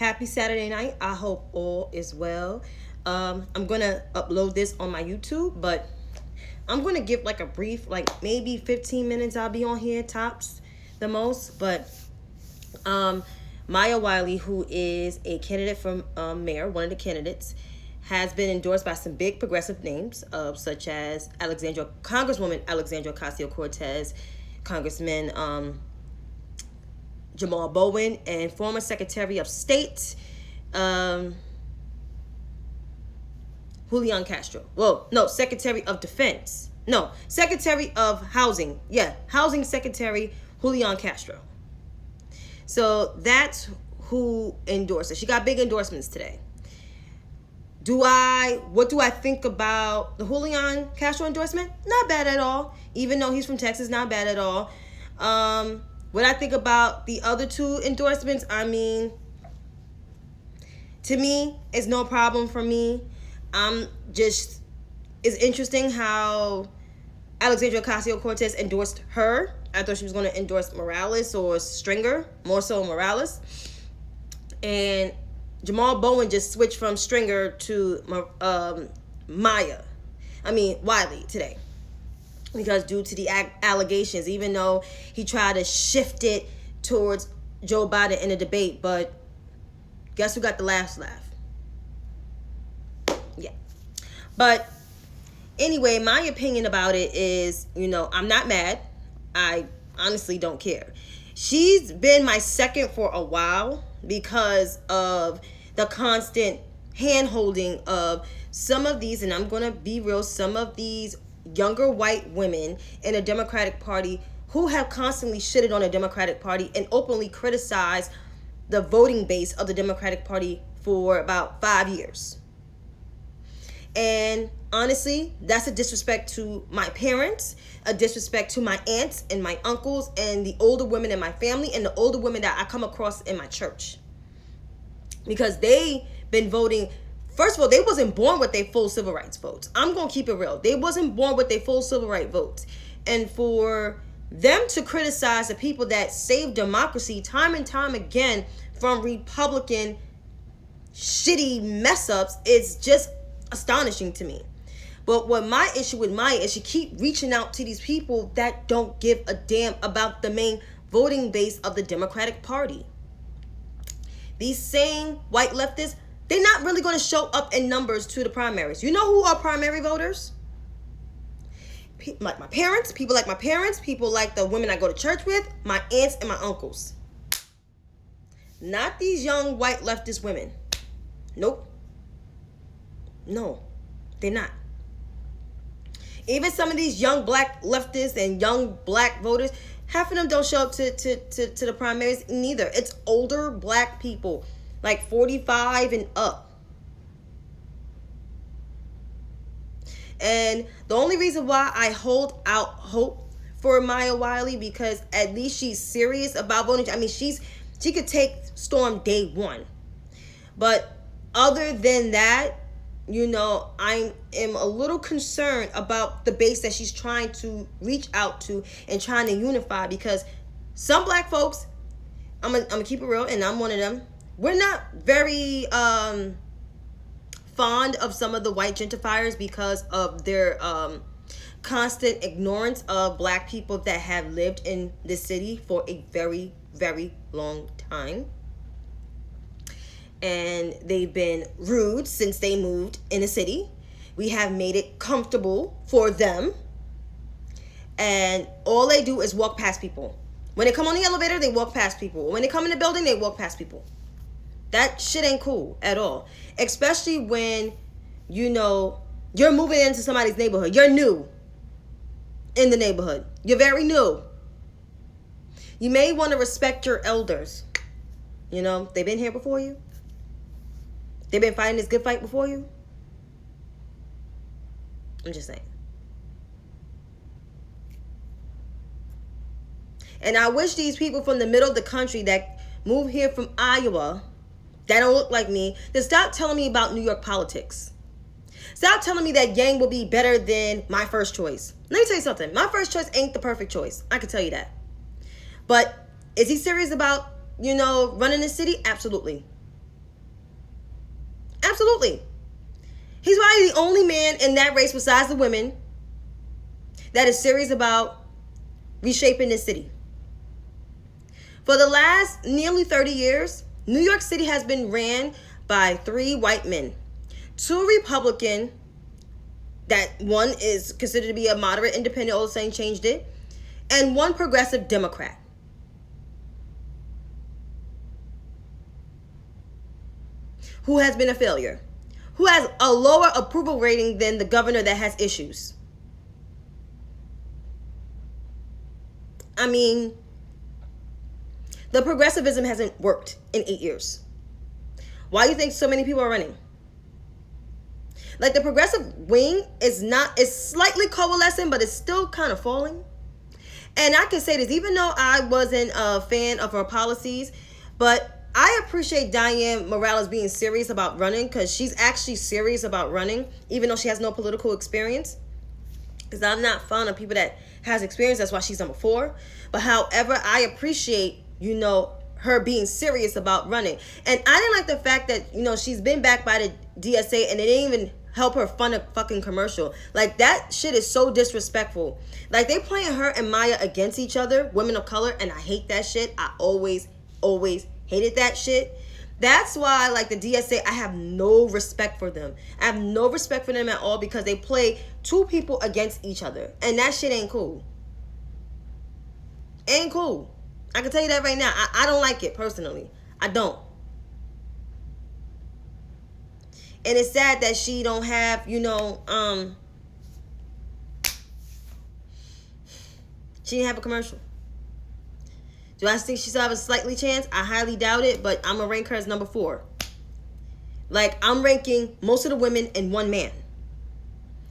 Happy Saturday night. I hope all is well. I'm gonna upload this on my YouTube, but I'm gonna give like a brief, like maybe 15 minutes. I'll be on here tops, the most. But Maya Wiley, who is a candidate for mayor, one of the candidates, has been endorsed by some big progressive names, such as Congresswoman Alexandria Ocasio-Cortez, Congressman Jamal Bowen, and former Secretary of State Julian Castro. Well, no, Secretary of Defense. No, Secretary of Housing. Yeah, Housing Secretary Julian Castro. So that's who endorsed her. She got big endorsements today. What do I think about the Julian Castro endorsement? Not bad at all. Even though he's from Texas, not bad at all. What I think about the other two endorsements, I mean, to me, it's no problem for me. It's interesting how Alexandria Ocasio-Cortez endorsed her. I thought she was going to endorse Morales or Stringer, more so Morales. And Jamal Bowen just switched from Stringer to Wiley today. Because due to the allegations, even though he tried to shift it towards Joe Biden in a debate, but guess who got the last laugh? Yeah. But anyway, my opinion about it is, I'm not mad. I honestly don't care. She's been my second for a while because of the constant hand-holding of some of these, and I'm going to be real, some of these younger white women in the Democratic Party who have constantly shitted on the Democratic Party and openly criticized the voting base of the Democratic Party for about 5 years. And honestly, that's a disrespect to my parents, a disrespect to my aunts and my uncles and the older women in my family and the older women that I come across in my church. Because they been voting. First of all, they wasn't born with their full civil rights votes. I'm going to keep it real. They wasn't born with their full civil rights votes. And for them to criticize the people that saved democracy time and time again from Republican shitty mess-ups, it's just astonishing to me. But what my issue with Maya is she keep reaching out to these people that don't give a damn about the main voting base of the Democratic Party. These same white leftists, they're not really going to show up in numbers to the primaries. You know who are primary voters? Like my parents, people like the women I go to church with, my aunts and my uncles. Not these young white leftist women. Nope. No, they're not. Even some of these young black leftists and young black voters, half of them don't show up to the primaries neither. It's older black people, like 45 and up. And the only reason why I hold out hope for Maya Wiley, because at least she's serious about voting. I mean, she could take storm day one. But other than that, I am a little concerned about the base that she's trying to reach out to and trying to unify, because some black folks, I'm gonna keep it real, and I'm one of them, we're not very fond of some of the white gentrifiers because of their constant ignorance of black people that have lived in this city for a very, very long time. And they've been rude since they moved in the city. We have made it comfortable for them. And all they do is walk past people. When they come on the elevator, they walk past people. When they come in the building, they walk past people. That shit ain't cool at all. Especially when, you're moving into somebody's neighborhood. You're new in the neighborhood. You're very new. You may want to respect your elders. They've been here before you. They've been fighting this good fight before you. I'm just saying. And I wish these people from the middle of the country that move here from Iowa, that don't look like me, to stop telling me about New York politics. Stop telling me that Yang will be better than my first choice. Let me tell you something. My first choice ain't the perfect choice. I can tell you that. But is he serious about, running the city? Absolutely. Absolutely. He's probably the only man in that race besides the women that is serious about reshaping this city. For the last nearly 30 years, New York City has been ran by 3 white men. 2 Republican, that one is considered to be a moderate independent, all saying changed it, and 1 progressive Democrat. Who has been a failure, who has a lower approval rating than the governor that has issues. I mean, the progressivism hasn't worked in 8 years. Why do you think so many people are running? Like, the progressive wing is slightly coalescing, but it's still kind of falling. And I can say this, even though I wasn't a fan of her policies, but I appreciate Diane Morales being serious about running, because she's actually serious about running, even though she has no political experience. Because I'm not fond of people that has experience. That's why she's number 4. But however, I appreciate, her being serious about running. And I didn't like the fact that, she's been backed by the DSA and it didn't even help her fund a fucking commercial. Like, that shit is so disrespectful. Like, they playing her and Maya against each other, women of color, and I hate that shit. I always hated that shit. That's why, like, the DSA, I have no respect for them. I have no respect for them at all, because they play 2 people against each other. And that shit ain't cool. Ain't cool. I can tell you that right now. I don't like it, personally. I don't. And it's sad that she don't have, she didn't have a commercial. Do I think she still have a slightly chance? I highly doubt it, but I'm going to rank her as number 4. Like, I'm ranking most of the women in 1 man.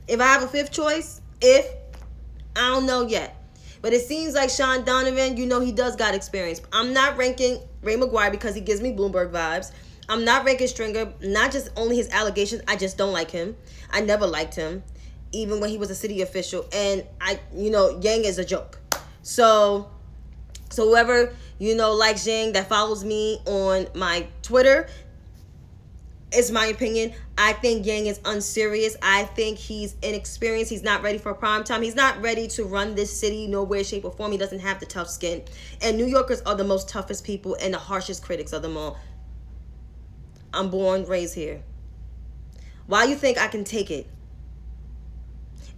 If I have a 5th choice, I don't know yet. But it seems like Sean Donovan, he does got experience. I'm not ranking Ray McGuire because he gives me Bloomberg vibes. I'm not ranking Stringer, not just only his allegations. I just don't like him. I never liked him, even when he was a city official. And Yang is a joke. So whoever, likes Yang, that follows me on my Twitter, it's my opinion. I think Yang is unserious. I think he's inexperienced. He's not ready for prime time. He's not ready to run this city, no way, shape, or form. He doesn't have the tough skin. And New Yorkers are the most toughest people and the harshest critics of them all. I'm born, raised here. Why you think I can take it?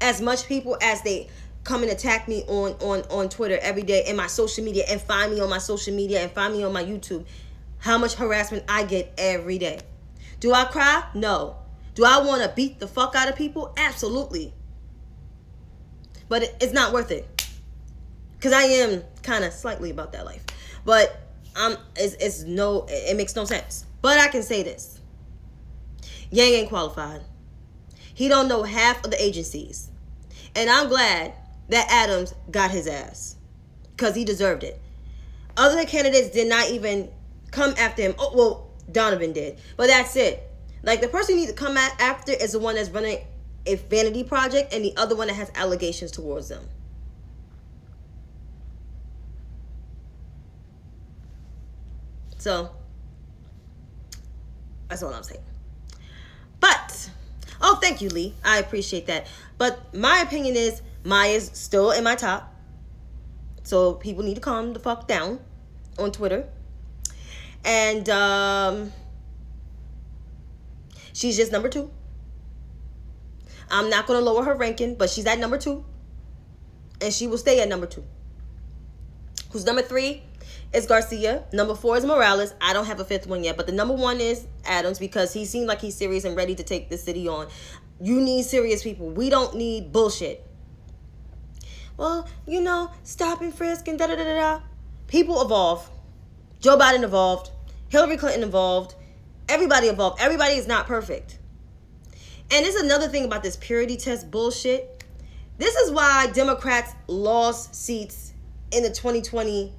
As much people as they come and attack me on Twitter every day, and my social media, and find me on my social media, and find me on my YouTube, how much harassment I get every day. Do I cry? No. Do I want to beat the fuck out of people? Absolutely. But it's not worth it. Because I am kind of slightly about that life. But it makes no sense. But I can say this. Yang ain't qualified. He don't know half of the agencies. And I'm glad that Adams got his ass. Because he deserved it. Other candidates did not even come after him. Oh, well, Donovan did. But that's it. Like, the person you need to come after is the one that's running a vanity project, and the other one that has allegations towards them. So, that's all I'm saying. But, thank you, Lee. I appreciate that. But my opinion is Maya's still in my top. So people need to calm the fuck down on Twitter. And she's just number 2. I'm not going to lower her ranking, but she's at number 2. And she will stay at number 2. Who's number 3 is Garcia. Number 4 is Morales. I don't have a 5th one yet, but the number 1 is Adams, because he seemed like he's serious and ready to take the city on. You need serious people. We don't need bullshit. Well, stop and frisk and da-da-da-da-da. People evolve. Joe Biden evolved. Hillary Clinton evolved. Everybody evolved. Everybody is not perfect. And there's another thing about this purity test bullshit. This is why Democrats lost seats in the 2020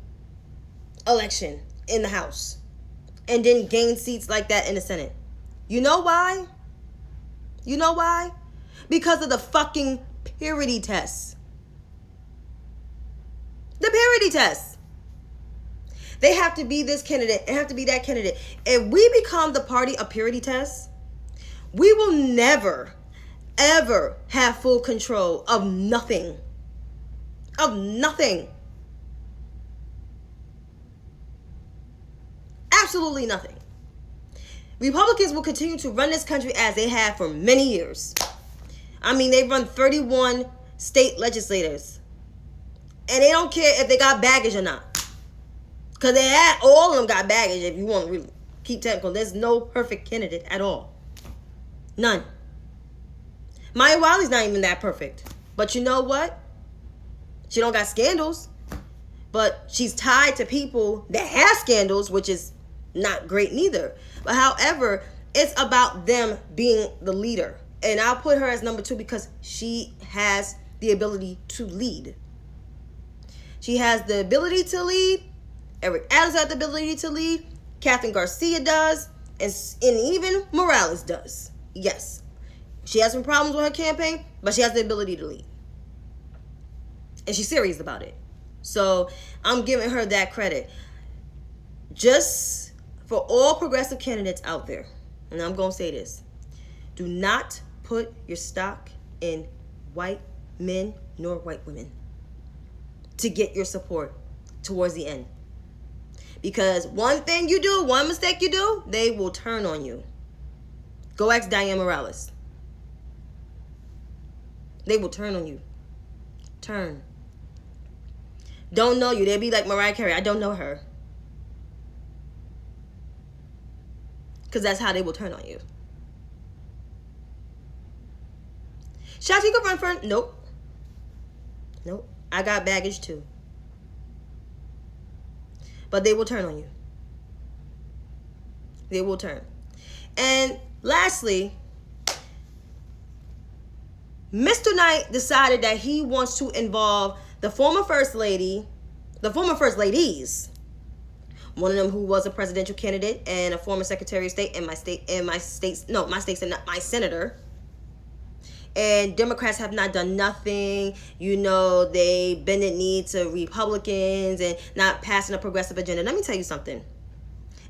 election in the House and didn't gain seats like that in the Senate. You know why? You know why? Because of the fucking purity test. The purity test. They have to be this candidate and have to be that candidate. If we become the party of purity tests, We will never, ever have full control of nothing. Of nothing. Absolutely nothing. Republicans will continue to run this country as they have for many years. I mean, they run 31 state legislators. And they don't care if they got baggage or not. Because all of them got baggage, if you want to really keep technical. There's no perfect candidate at all. None. Mayoral is not even that perfect. But you know what? She don't got scandals. But she's tied to people that have scandals, which is not great neither. But however, it's about them being the leader. And I'll put her as number 2 because she has the ability to lead. She has the ability to lead. Eric Adams has the ability to lead. Catherine Garcia does. And even Morales does. Yes. She has some problems with her campaign, but she has the ability to lead. And she's serious about it. So I'm giving her that credit. Just for all progressive candidates out there, and I'm going to say this, do not put your stock in white men nor white women to get your support towards the end. Because one thing you do, one mistake you do, they will turn on you. Go ask Diane Morales. They will turn on you. Turn. Don't know you. They'll be like Mariah Carey. I don't know her. Because that's how they will turn on you. Shot, you could run for... Nope. Nope. I got baggage too. But they will turn on you. They will turn. And lastly, Mr. Knight decided that he wants to involve the former First Lady, the former First Ladies, one of them who was a presidential candidate and a former Secretary of State, and my state's not my senator. And Democrats have not done nothing. You know, they bend the knee to Republicans and not passing a progressive agenda. Let me tell you something.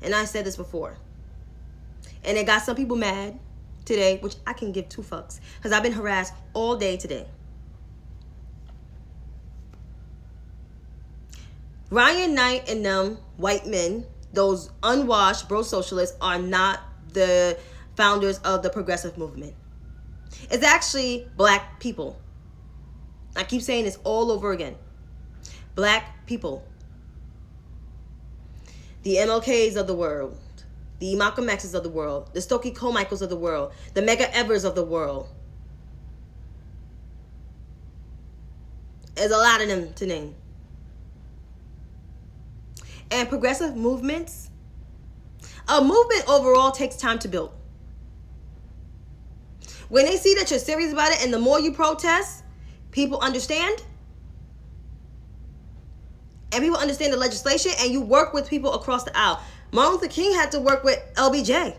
And I said this before. And it got some people mad today, which I can give 2 fucks. Because I've been harassed all day today. Ryan Knight and them white men, those unwashed bro-socialists, are not the founders of the progressive movement. It's actually black people. I keep saying this all over again. Black people. The MLKs of the world. The Malcolm X's of the world. The Stokely Carmichaels of the world. The Medgar Evers of the world. There's a lot of them to name. And progressive movements. A movement overall takes time to build. When they see that you're serious about it and the more you protest, people understand. And people understand the legislation, and you work with people across the aisle. Martin Luther King had to work with LBJ.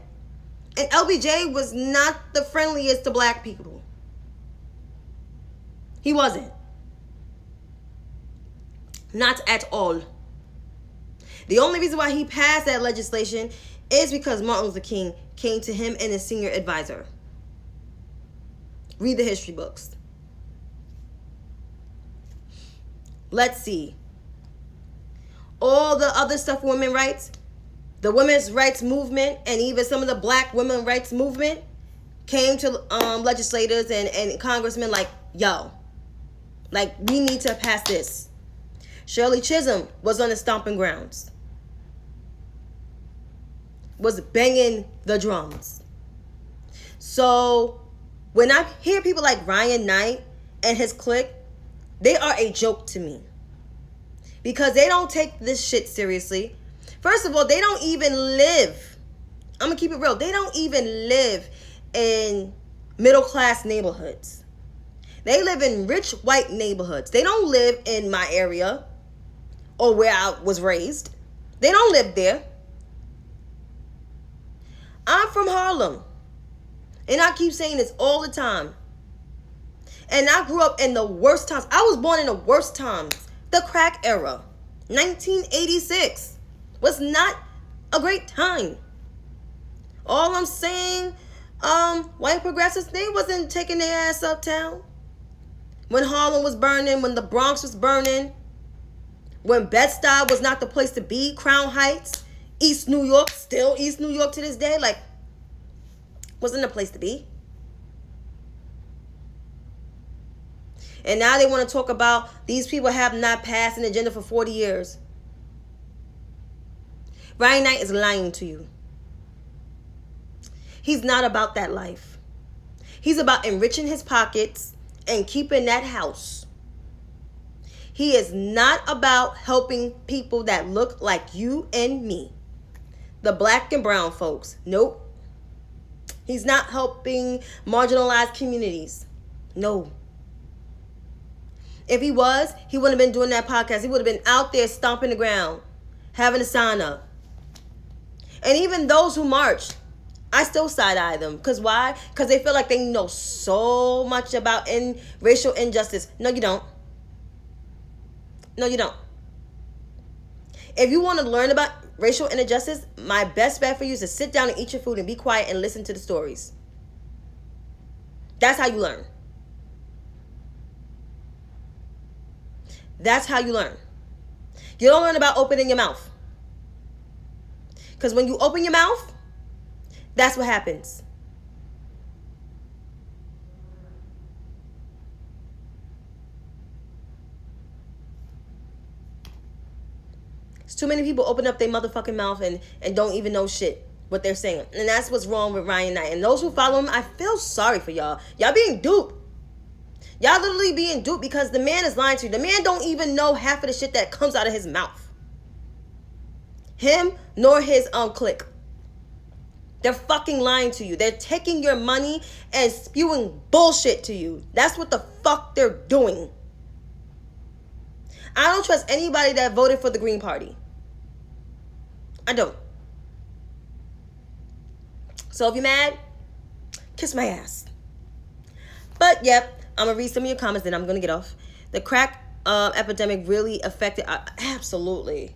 And LBJ was not the friendliest to black people. He wasn't. Not at all. The only reason why he passed that legislation is because Martin Luther King came to him and his senior advisor. Read the history books. Let's see. All the other stuff, women's rights, the women's rights movement, and even some of the black women's rights movement came to legislators and congressmen like, yo, like, we need to pass this. Shirley Chisholm was on the stomping grounds. Was banging the drums. So when I hear people like Ryan Knight and his clique, they are a joke to me. Because they don't take this shit seriously. First of all, they don't even live. I'm going to keep it real. They don't even live in middle-class neighborhoods. They live in rich white neighborhoods. They don't live in my area or where I was raised. They don't live there. I'm from Harlem. And I keep saying this all the time. And I grew up in the worst times. I was born in the worst times. The crack era. 1986 was not a great time. All I'm saying, White progressives, they wasn't taking their ass uptown. When Harlem was burning, when the Bronx was burning, when Bed-Stuy was not the place to be, Crown Heights, East New York, still East New York to this day, like, wasn't the place to be. And now they want to talk about these people have not passed an agenda for 40 years. Ryan Knight is lying to you. He's not about that life. He's about enriching his pockets and keeping that house. He is not about helping people that look like you and me. The black and brown folks. Nope. He's not helping marginalized communities. No. If he was, he wouldn't have been doing that podcast. He would have been out there stomping the ground, having a sign up. And even those who marched, I still side-eye them. Because why? Because they feel like they know so much about racial injustice. No, you don't. No, you don't. If you want to learn about racial injustice, my best bet for you is to sit down and eat your food and be quiet and listen to the stories. That's how you learn. That's how you learn. You don't learn about opening your mouth. Because when you open your mouth, that's what happens. It's too many people open up their motherfucking mouth and don't even know shit what they're saying. And that's what's wrong with Ryan Knight. And those who follow him, I feel sorry for y'all. Y'all being duped. Y'all literally being duped because the man is lying to you. The man don't even know half of the shit that comes out of his mouth. Him nor his clique. They're fucking lying to you. They're taking your money and spewing bullshit to you. That's what the fuck they're doing. I don't trust anybody that voted for the Green Party. I don't. So if you're mad, kiss my ass. But yep, I'm going to read some of your comments, then I'm going to get off. The crack epidemic really affected... absolutely.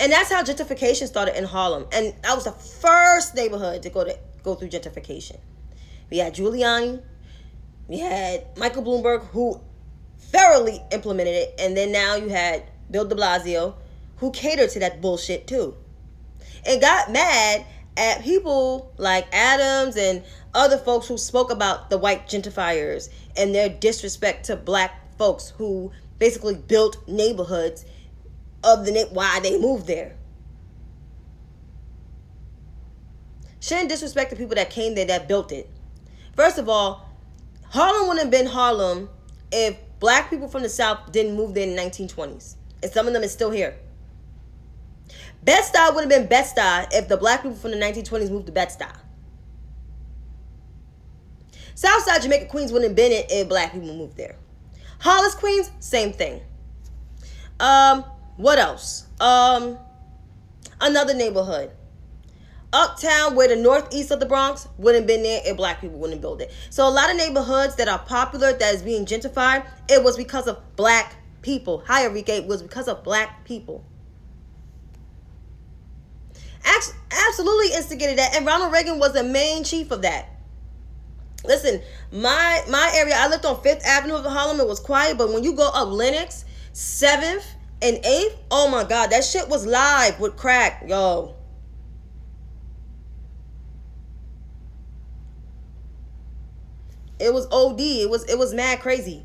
And that's how gentrification started in Harlem. And that was the first neighborhood to go through gentrification. We had Giuliani. We had Michael Bloomberg, who thoroughly implemented it. And then now you had Bill de Blasio, who catered to that bullshit too. And got mad at people like Adams and other folks who spoke about the white gentrifiers and their disrespect to black folks who basically built neighborhoods of why they moved there. Shouldn't disrespect the people that came there that built it. First of all, Harlem wouldn't have been Harlem if black people from the South didn't move there in the 1920s. And some of them is still here. Bed-Stuy would have been Bed-Stuy if the black people from the 1920s moved to Bed-Stuy. Southside Jamaica, Queens wouldn't have been it if black people moved there. Hollis, Queens, same thing. What else? Another neighborhood. Uptown, where the northeast of the Bronx, wouldn't have been there if black people wouldn't build it. So a lot of neighborhoods that are popular, that is being gentrified, it was because of black people. Hi, Enrique. It was because of black people. Absolutely instigated that. And Ronald Reagan was the main chief of that. Listen, my area, I lived on 5th Avenue of Harlem. It was quiet. But when you go up Lenox, 7th and 8th, oh my God, that shit was live with crack, yo. It was OD. It was mad crazy.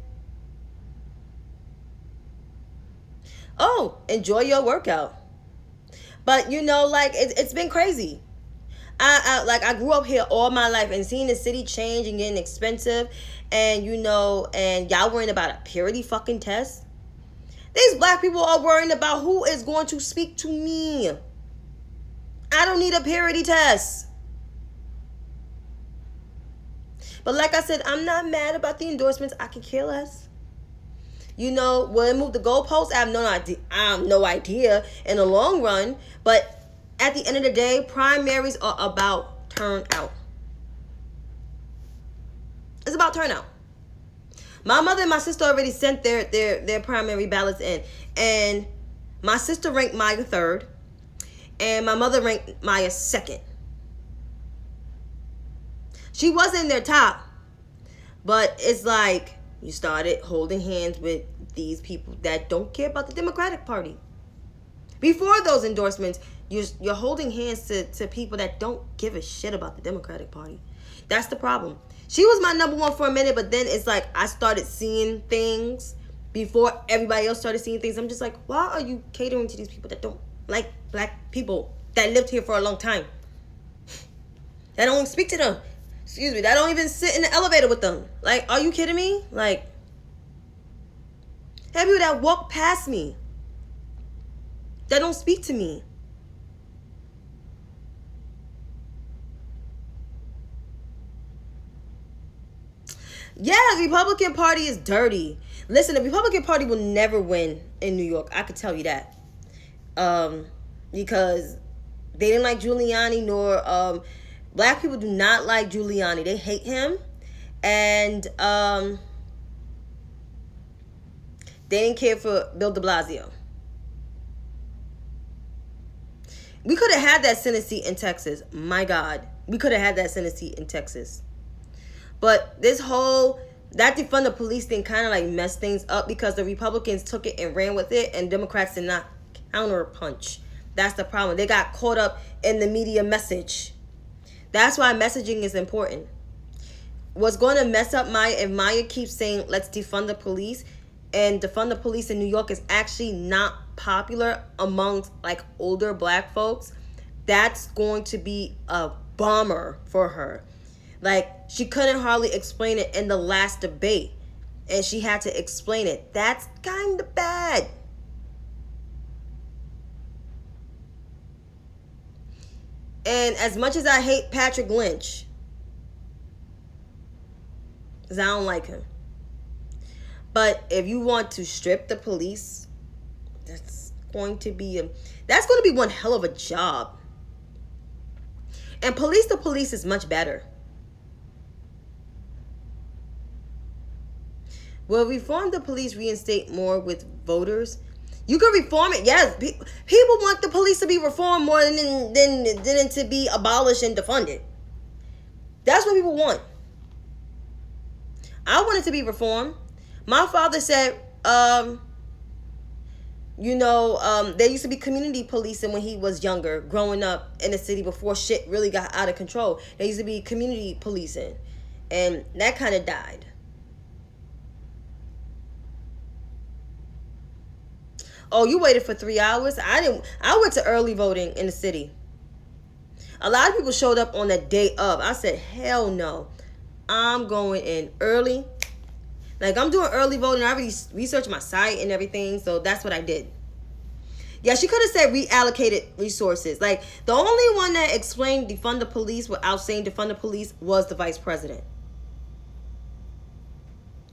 Oh, enjoy your workout. But you know, like it's been crazy. I grew up here all my life and seeing the city change and getting expensive, and you know, and y'all worrying about a purity fucking test. These black people are worrying about who is going to speak to me. I don't need a purity test. But like I said, I'm not mad about the endorsements. I can care less. You know, when it moved the goalposts, I have no idea in the long run. But at the end of the day, primaries are about turnout. It's about turnout. My mother and my sister already sent their primary ballots in. And my sister ranked Maya 3rd. And my mother ranked Maya 2nd. She wasn't their top. But it's like you started holding hands with these people that don't care about the Democratic Party. Before those endorsements, you're holding hands to people that don't give a shit about the Democratic Party. That's the problem. She was my number one for a minute, but then it's like I started seeing things before everybody else started seeing things. I'm just like, why are you catering to these people that don't like black people that lived here for a long time? That don't speak to them. Excuse me, that don't even sit in the elevator with them. Like, are you kidding me? Like, have people that walk past me that don't speak to me. Yeah, the Republican Party is dirty. Listen, the Republican Party will never win in New York. I could tell you that. Because they didn't like Giuliani, nor black people do not like Giuliani. They hate him. And they didn't care for Bill de Blasio. We could have had that Senate seat in Texas. My God. We could have had that Senate seat in Texas. But this whole, that defund the police thing kind of like messed things up because the Republicans took it and ran with it and Democrats did not counter punch. That's the problem. They got caught up in the media message. That's why messaging is important. What's going to mess up Maya, if Maya keeps saying, let's defund the police, and defund the police in New York is actually not popular amongst like older black folks, that's going to be a bummer for her. Like, she couldn't hardly explain it in the last debate, and she had to explain it. That's kind of bad. And as much as I hate Patrick Lynch, because I don't like him, but if you want to strip the police, that's going to be one hell of a job. And police to police is much better. Will reform the police reinstate more with voters? You can reform it. Yes, people want the police to be reformed more than to be abolished and defunded. That's what people want. I want it to be reformed. My father said, there used to be community policing when he was younger, growing up in the city before shit really got out of control. There used to be community policing, and that kind of died. Oh, you waited for 3 hours? I went to early voting in the city. A lot of people showed up on the day of. I said, hell no. I'm going in early. Like, I'm doing early voting. I already researched my site and everything, so that's what I did. Yeah, she could have said reallocated resources. Like, the only one that explained defund the police without saying defund the police was the vice president.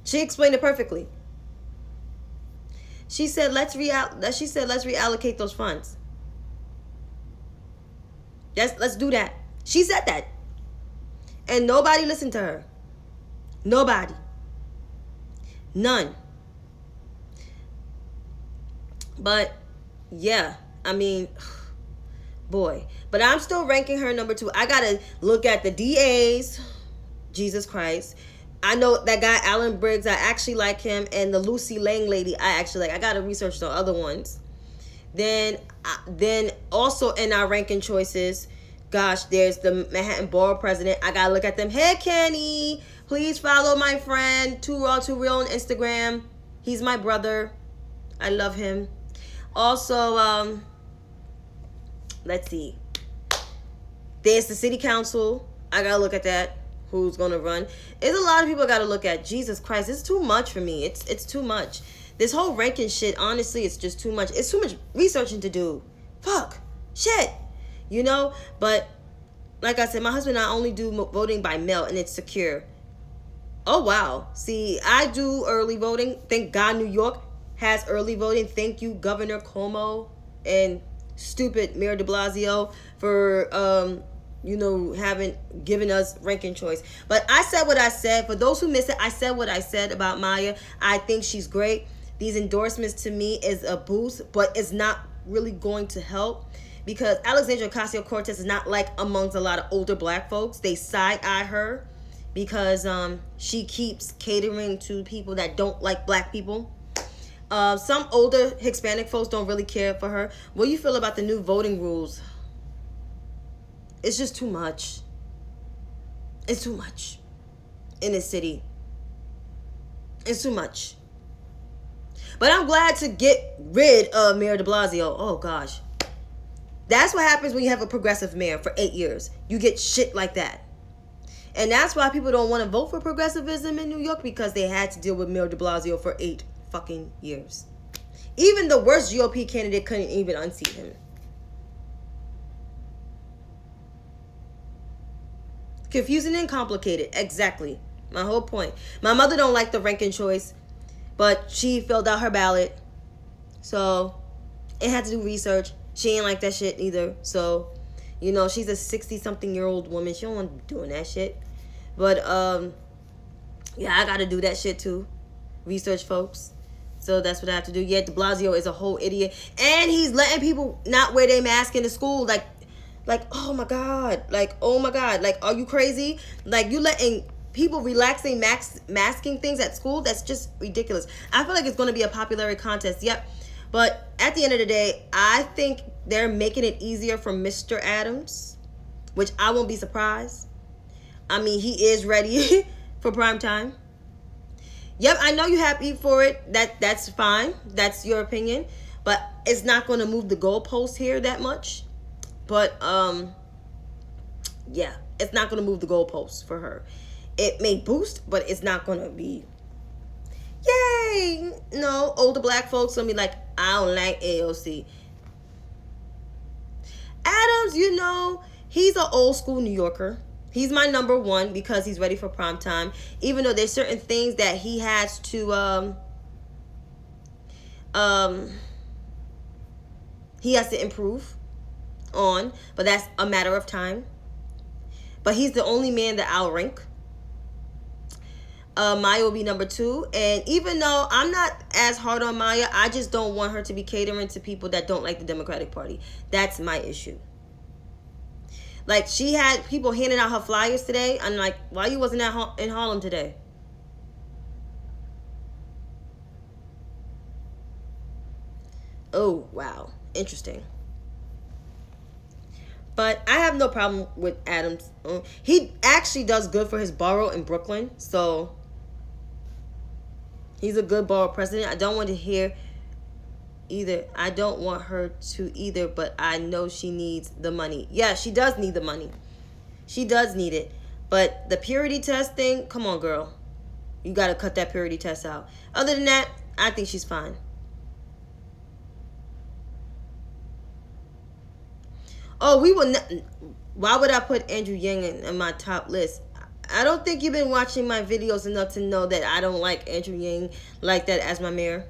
She explained it perfectly. She said, let's reallocate those funds. Yes, let's do that. She said that. And nobody listened to her. Nobody. None. But, yeah, I mean, boy. But I'm still ranking her number 2. I got to look at the DAs. Jesus Christ. I know that guy, Alan Briggs, I actually like him. And the Lucy Lang lady, I actually like. I got to research the other ones. Then also in our ranking choices, gosh, there's the Manhattan Borough President. I got to look at them. Hey, Kenny, please follow my friend, Too Raw, Too Real on Instagram. He's my brother. I love him. Also, let's see. There's the City Council. I got to look at that. Who's going to run. There's a lot of people I got to look at. Jesus Christ, it's too much for me. It's too much. This whole ranking shit, honestly, it's just too much. It's too much researching to do. Fuck. Shit. But like I said, my husband and I only do voting by mail, and it's secure. Oh, wow. See, I do early voting. Thank God New York has early voting. Thank you, Governor Cuomo and stupid Mayor de Blasio for, haven't given us ranking choice. But I said what I said. For those who missed it, I said what I said about Maya. I think she's great. These endorsements to me is a boost, but it's not really going to help because Alexandria Ocasio-Cortez is not like amongst a lot of older black folks. They side-eye her. because she keeps catering to people that don't like black people. Some older Hispanic folks don't really care for her. What do you feel about the new voting rules? It's just too much. It's too much in this city. It's too much. But I'm glad to get rid of Mayor de Blasio. Oh, gosh. That's what happens when you have a progressive mayor for 8 years. You get shit like that. And that's why people don't want to vote for progressivism in New York, because they had to deal with Mayor de Blasio for 8 fucking years. Even the worst GOP candidate couldn't even unseat him. Confusing and complicated. Exactly. My whole point. My mother don't like the ranking choice, but she filled out her ballot. So it had to do research. She ain't like that shit either. So, you know, she's a 60-something-year-old woman. She don't want to be doing that shit. But, yeah, I got to do that shit too. Research, folks. So that's what I have to do. Yeah, de Blasio is a whole idiot. And he's letting people not wear their mask in the school. Like, oh my God. Like, oh my God. Like, are you crazy? Like, you letting people relaxing masking things at school? That's just ridiculous. I feel like it's going to be a popularity contest. Yep. But at the end of the day, I think they're making it easier for Mr. Adams, which I won't be surprised. I mean, he is ready for prime time. Yep, I know you're happy for it. That's fine. That's your opinion. But it's not going to move the goalpost here that much. But, yeah, it's not going to move the goalposts for her. It may boost, but it's not going to be, yay. No, older black folks going to be like, I don't like AOC. Adams, you know, he's an old school New Yorker. He's my number one because he's ready for prime time. Even though there's certain things that he has to, he has to improve on, but that's a matter of time. But he's the only man that I'll rank. Maya will be number 2, and even though I'm not as hard on Maya, I just don't want her to be catering to people that don't like the Democratic Party. That's my issue. Like, she had people handing out her flyers today. I'm like, why you wasn't in Harlem today? Oh, wow. Interesting. But I have no problem with Adams. He actually does good for his borough in Brooklyn. So he's a good borough president. I don't want to hear either. I don't want her to either, but I know she needs the money. Yeah, she does need the money. She does need it. But the purity test thing, come on, girl. You got to cut that purity test out. Other than that, I think she's fine. Oh, we will not. Why would I put Andrew Yang in my top list? I don't think you've been watching my videos enough to know that I don't like Andrew Yang like that as my mayor.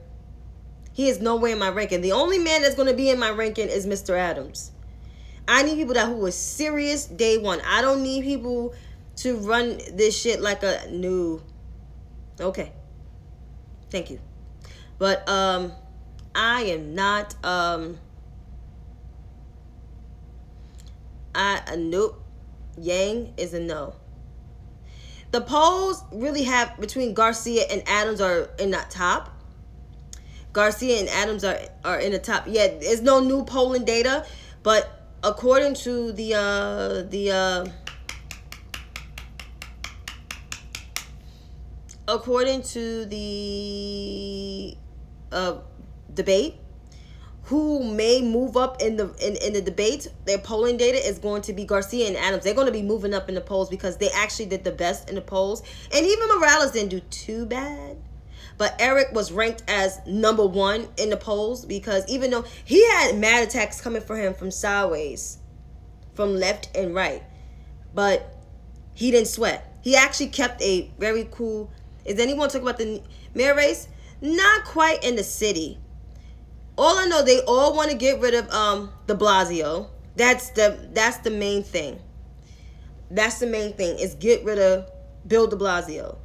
He is nowhere in my ranking. The only man that's going to be in my ranking is Mr. Adams. I need people who are serious day one. I don't need people to run this shit like a new. Okay. Thank you. But I am not nope. Yang is a no. The polls really have between Garcia and Adams are in that top. Garcia and Adams are in the top. Yeah, there's no new polling data, but according to the debate, who may move up in the debate, their polling data is going to be Garcia and Adams. They're going to be moving up in the polls because they actually did the best in the polls. And even Morales didn't do too bad. But Eric was ranked as number 1 in the polls because even though he had mad attacks coming for him from sideways, from left and right, but he didn't sweat. He actually kept a very cool. Is anyone talking about the mayor race? Not quite in the city. All I know, they all want to get rid of de Blasio. That's the main thing. That's the main thing is get rid of Bill de Blasio.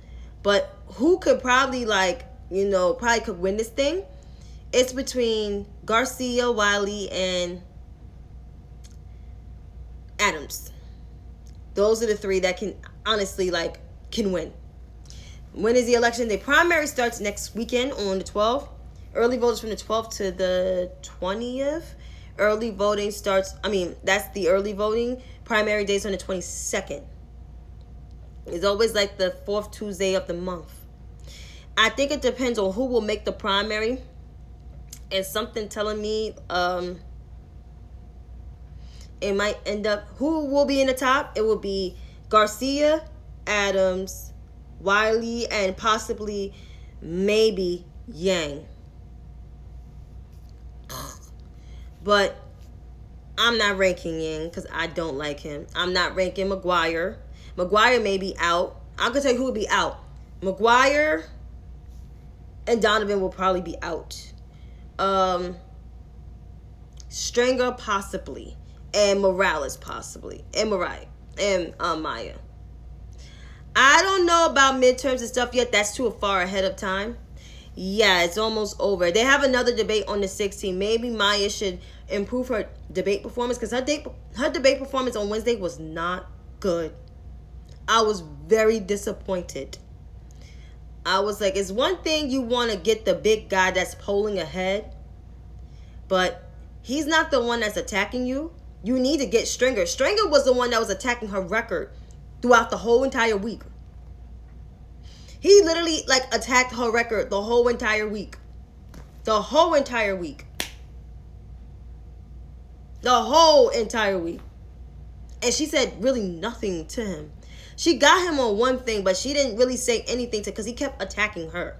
But who could probably probably could win this thing? It's between Garcia, Wiley, and Adams. Those are the 3 that can honestly can win. When is the election? The primary starts next weekend on the 12th. Early voting is from the 12th to the 20th. Early voting starts, that's the early voting. Primary days on the 22nd. It's always like the fourth Tuesday of the month. I think it depends on who will make the primary. And something telling me it might end up, who will be in the top? It will be Garcia, Adams, Wiley, and possibly maybe Yang. But I'm not ranking Yang because I don't like him. I'm not ranking McGuire. McGuire may be out. I'm going to tell you who will be out. McGuire and Donovan will probably be out. Stringer possibly. And Morales possibly. And Mariah. And Maya. I don't know about midterms and stuff yet. That's too far ahead of time. Yeah, it's almost over. They have another debate on the 16th. Maybe Maya should improve her debate performance because her debate performance on Wednesday was not good. I was very disappointed. I was like, it's one thing you want to get the big guy that's polling ahead, but he's not the one that's attacking you. You need to get Stringer. Stringer was the one that was attacking her record throughout the whole entire week. He literally attacked her record the whole entire week. The whole entire week. The whole entire week. And she said really nothing to him. She got him on one thing, but she didn't really say anything to, because he kept attacking her.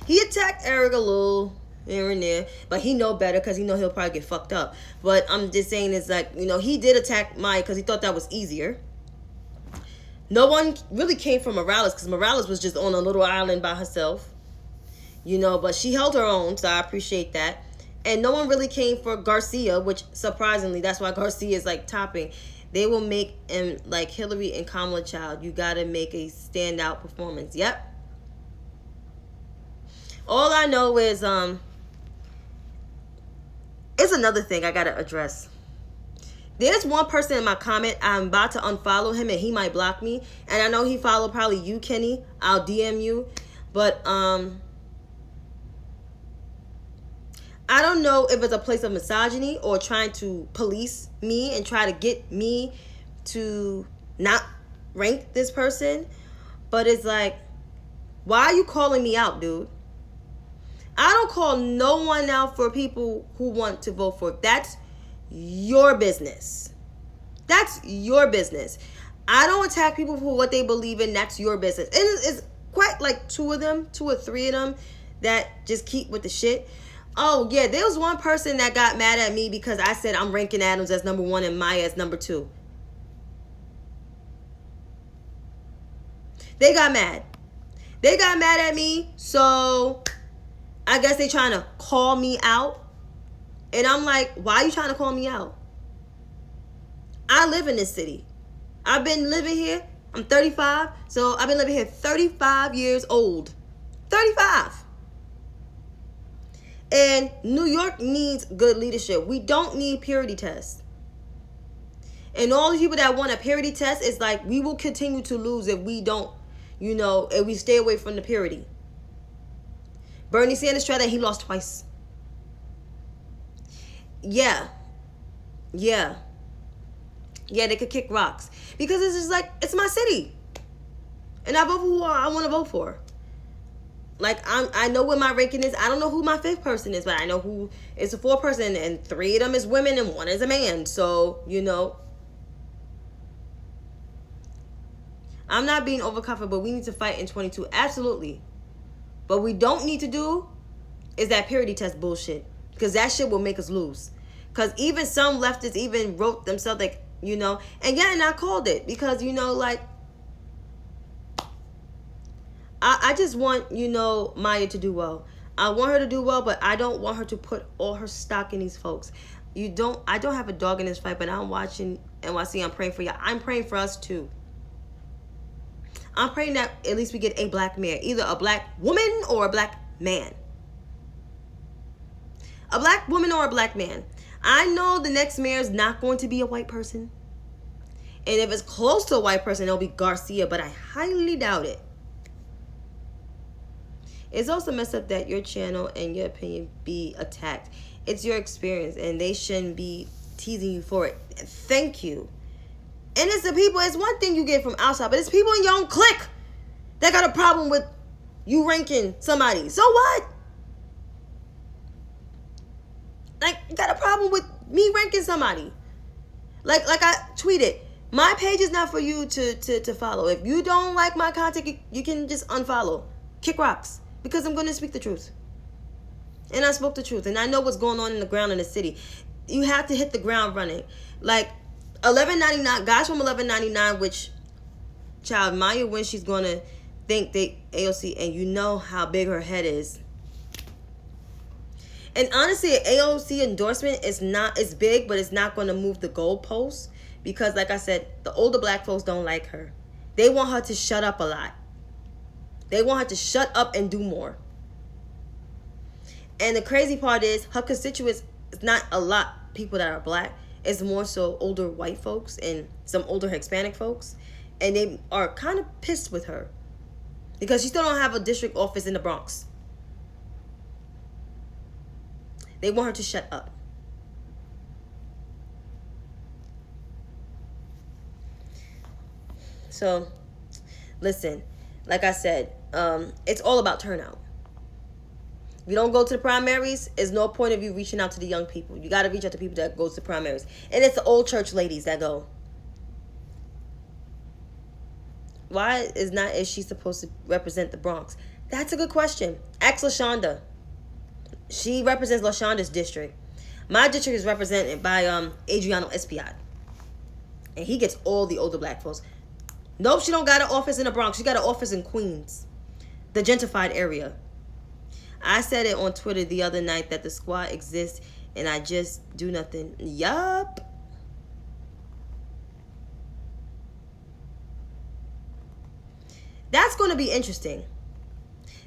He attacked Eric a little here and there, but he know better because he know he'll probably get fucked up. But I'm just saying it's he did attack Maya because he thought that was easier. No one really came from Morales because Morales was just on a little island by herself. But she held her own, so I appreciate that. And no one really came for Garcia, which surprisingly, that's why Garcia is topping. They will make him like Hillary and Kamala Child. You got to make a standout performance. Yep. All I know is it's another thing I got to address. There's one person in my comment. I'm about to unfollow him and he might block me. And I know he followed probably you, Kenny. I'll DM you. But I don't know if it's a place of misogyny or trying to police me and try to get me to not rank this person. But it's like, why are you calling me out, dude? I don't call no one out for people who want to vote for. That's your business. That's your business. I don't attack people for what they believe in. That's your business. And it's quite like two or three of them that just keep with the shit. Oh, yeah, there was one person that got mad at me because I said I'm ranking Adams as number 1 and Maya as number 2. They got mad. They got mad at me, so I guess they trying to call me out. And I'm like, why are you trying to call me out? I live in this city. I've been living here. I'm 35, so I've been living here 35 years old. 35. And New York needs good leadership. We don't need purity tests. And all the people that want a purity test is like, we will continue to lose if we don't, if we stay away from the purity. Bernie Sanders tried that. He lost twice. Yeah, they could kick rocks. Because it's just like, it's my city. And I vote for who I want to vote for. I know what my ranking is. I don't know who my 5th person is, but I know who is the 4th person, and 3 of them is women and 1 is a man. So, I'm not being overconfident, but we need to fight in 22. Absolutely. What we don't need to do is that purity test bullshit. Because that shit will make us lose. Because even some leftists even wrote themselves and I called it. Because, I just want, Maya to do well. I want her to do well, but I don't want her to put all her stock in these folks. I don't have a dog in this fight, but I'm watching NYC. I'm praying for you. I'm praying for us too. I'm praying that at least we get a black mayor. Either a black woman or a black man. A black woman or a black man. I know the next mayor is not going to be a white person. And if it's close to a white person, it'll be Garcia, but I highly doubt it. It's also messed up that your channel and your opinion be attacked. It's your experience, and they shouldn't be teasing you for it. Thank you. And it's the people, it's one thing you get from outside, but it's people in your own clique that got a problem with you ranking somebody. So what? Like, you got a problem with me ranking somebody. Like I tweeted, my page is not for you to follow. If you don't like my content, you can just unfollow. Kick rocks. Because I'm going to speak the truth. And I spoke the truth. And I know what's going on in the ground in the city. You have to hit the ground running. Like, $11.99, guys from $11.99, which, child, Maya, when she's going to think they AOC, and you know how big her head is. And honestly, an AOC endorsement is not, it's big, but it's not going to move the goalposts. Because, like I said, the older black folks don't like her. They want her to shut up a lot. They want her to shut up and do more. And the crazy part is, her constituents is not a lot people that are black. It's more so older white folks and some older Hispanic folks. And they are kind of pissed with her. Because she still don't have a district office in the Bronx. They want her to shut up. So, listen, like I said, it's all about turnout. If you don't go to the primaries, there's no point of you reaching out to the young people. You got to reach out to people that go to the primaries. And it's the old church ladies that go. Why is she supposed to represent the Bronx? That's a good question. Ask LaShonda. She represents LaShonda's district. My district is represented by Adriano Espiat. And he gets all the older black folks. Nope, she don't got an office in the Bronx. She got an office in Queens, the gentrified area. I said it on Twitter the other night that the squad exists and I just do nothing. Yup. That's going to be interesting.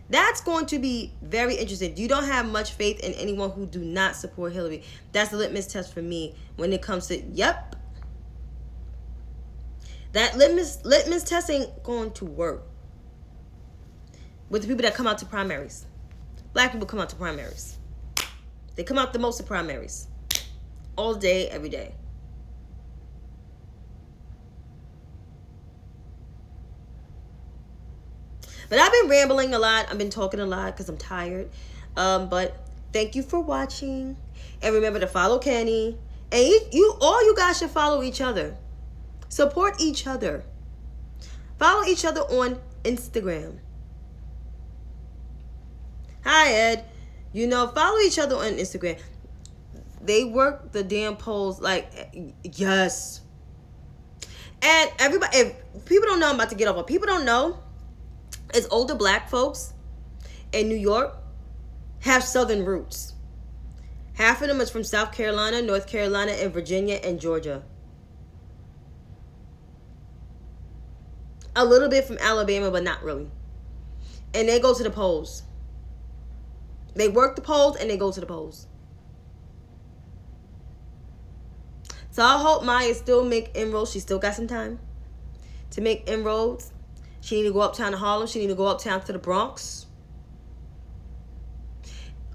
That's going to be very interesting. You don't have much faith in anyone who do not support Hillary. That's the litmus test for me when it comes to, yep. That litmus test ain't going to work with the people that come out to primaries. Black people come out to primaries. They come out the most to primaries. All day, every day. But I've been rambling a lot. I've been talking a lot because I'm tired. But thank you for watching. And remember to follow Kenny. And all you guys should follow each other. Support each other. Follow each other on Instagram. Hi, Ed. Follow each other on Instagram. They work the damn polls like, yes. And everybody, if people don't know, I'm about to get off. If people don't know, it's older black folks in New York have Southern roots. Half of them is from South Carolina, North Carolina, and Virginia, and Georgia. A little bit from Alabama, but not really. And they go to the polls. They work the polls and they go to the polls. So I hope Maya still make inroads. She still got some time to make inroads. She need to go uptown to Harlem. She need to go uptown to the Bronx.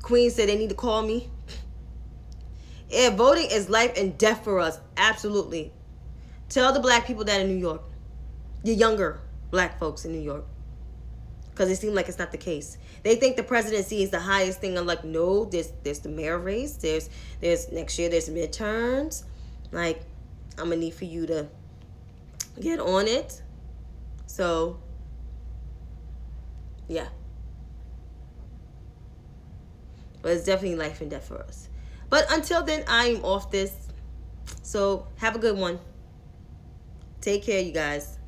Queen said they need to call me. Yeah, voting is life and death for us. Absolutely. Tell the black people that in New York. The younger black folks in New York. Because it seems like it's not the case. They think the presidency is the highest thing. I'm like, no, there's the mayor race. There's next year there's midterms. Like, I'm going to need for you to get on it. So, yeah. But it's definitely life and death for us. But until then, I'm off this. So, have a good one. Take care, you guys.